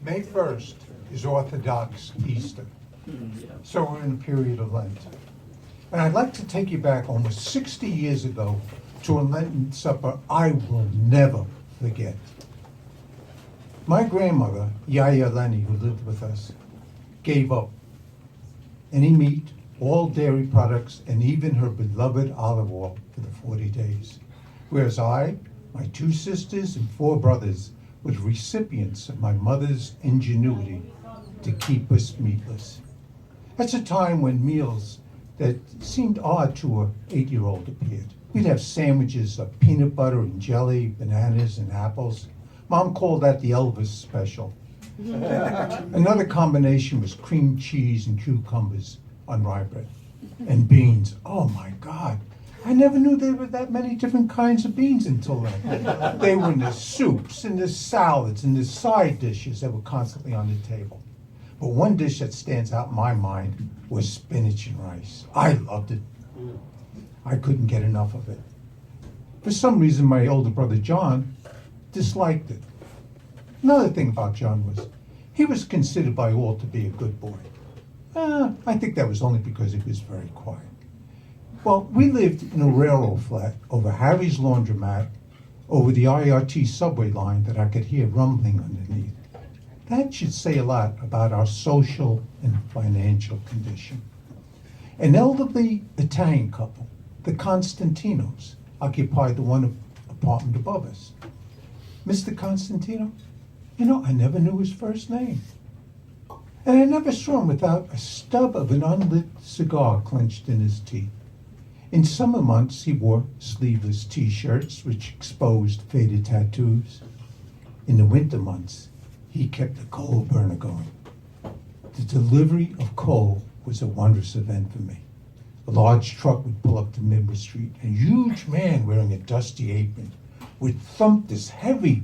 May 1st is Orthodox Easter, so we're in a period of Lent. And I'd like to take you back almost 60 years ago to a Lenten supper I will never forget. My grandmother, Yaya Lenny, who lived with us, gave up any meat, all dairy products, and even her beloved olive oil for the 40 days. Whereas I, my 2 sisters, and 4 brothers were recipients of my mother's ingenuity to keep us meatless. That's a time when meals that seemed odd to an 8-year-old appeared. We'd have sandwiches of peanut butter and jelly, bananas and apples. Mom called that the Elvis special. Another combination was cream cheese and cucumbers on rye bread. And beans. Oh my God. I never knew there were that many different kinds of beans until then. They were in the soups and the salads and the side dishes that were constantly on the table. But one dish that stands out in my mind was spinach and rice. I loved it. I couldn't get enough of it. For some reason, my older brother John disliked it. Another thing about John was he was considered by all to be a good boy. I think that was only because he was very quiet. Well, we lived in a railroad flat over Harry's laundromat, over the IRT subway line that I could hear rumbling underneath. That should say a lot about our social and financial condition. An elderly Italian couple, the Constantinos, occupied the one apartment above us. Mr. Constantino, I never knew his first name. And I never saw him without a stub of an unlit cigar clenched in his teeth. In summer months, he wore sleeveless T-shirts which exposed faded tattoos. In the winter months, he kept the coal burner going. The delivery of coal was a wondrous event for me. A large truck would pull up to Midway Street, and a huge man wearing a dusty apron would thump this heavy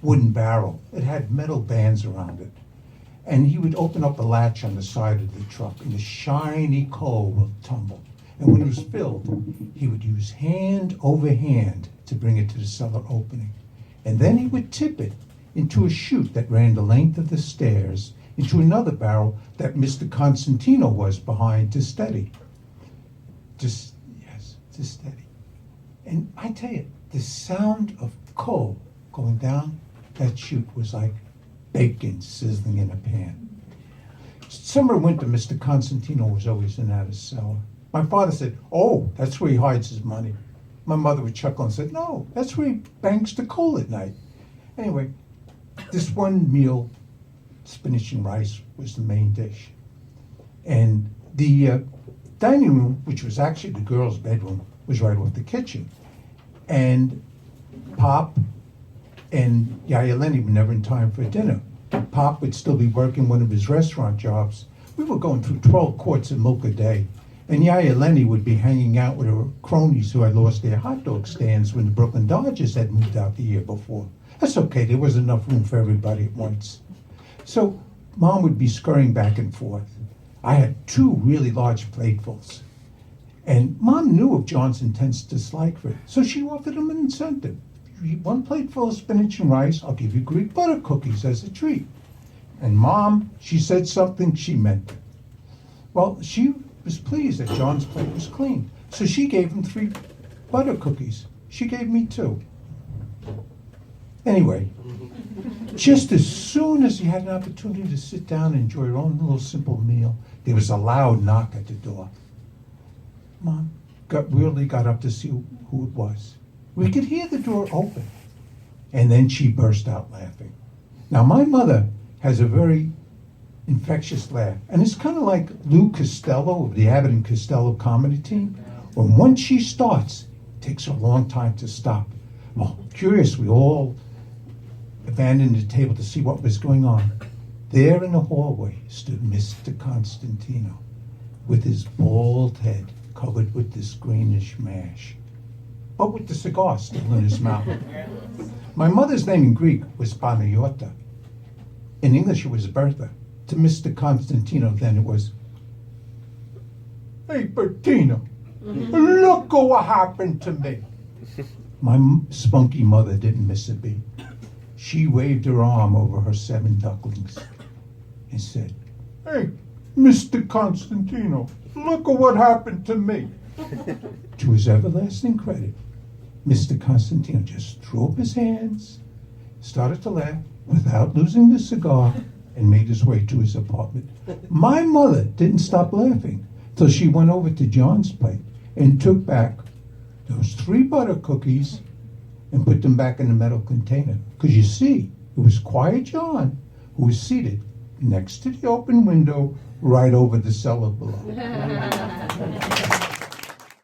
wooden barrel. It had metal bands around it. And he would open up a latch on the side of the truck, and the shiny coal would tumble. And when it was filled, he would use hand over hand to bring it to the cellar opening. And then he would tip it into a chute that ran the length of the stairs into another barrel that Mr. Constantino was behind to steady. To steady. And I tell you, the sound of coal going down that chute was like bacon sizzling in a pan. Summer and winter, Mr. Constantino was always in that cellar. My father said, "Oh, that's where he hides his money." My mother would chuckle and said, "No, that's where he banks the coal at night." Anyway, this one meal, spinach and rice, was the main dish. And the dining room, which was actually the girls' bedroom, was right off the kitchen. And Pop and Yaya Lenny were never in time for dinner. Pop would still be working one of his restaurant jobs. We were going through 12 quarts of milk a day. And Yaya Lenny would be hanging out with her cronies who had lost their hot dog stands when the Brooklyn Dodgers had moved out the year before. That's okay, there was enough room for everybody at once. So Mom would be scurrying back and forth. I had 2 really large platefuls. And Mom knew of John's intense dislike for it, so she offered him an incentive. You eat 1 plateful of spinach and rice, I'll give you Greek butter cookies as a treat. And Mom, she said something, she meant it. Well, she was pleased that John's plate was clean, so she gave him 3 butter cookies. She gave me 2. Anyway, just as soon as he had an opportunity to sit down and enjoy her own little simple meal, there was a loud knock at the door. Mom weirdly got up to see who it was. We could hear the door open, and then she burst out laughing. Now, my mother has a very infectious laugh, and it's kind of like Lou Costello of the Abbott and Costello comedy team. When once she starts, it takes her a long time to stop. Well, curious, we all abandoned the table to see what was going on. There in the hallway stood Mr. Constantino with his bald head covered with this greenish mash, but with the cigar still in his mouth. My mother's name in Greek was Panayota. In English it was Bertha. To Mr. Constantino then it was, "Hey, Bertina, look what happened to me." My spunky mother didn't miss a beat. she waved her arm over her 7 ducklings and said, "Hey, Mr. Constantino, look at what happened to me." To his everlasting credit, Mr. Constantino just threw up his hands, started to laugh without losing the cigar, and made his way to his apartment. My mother didn't stop laughing till she went over to John's plate and took back those 3 butter cookies and put them back in the metal container. Because you see, it was Quiet John who was seated next to the open window right over the cellar below.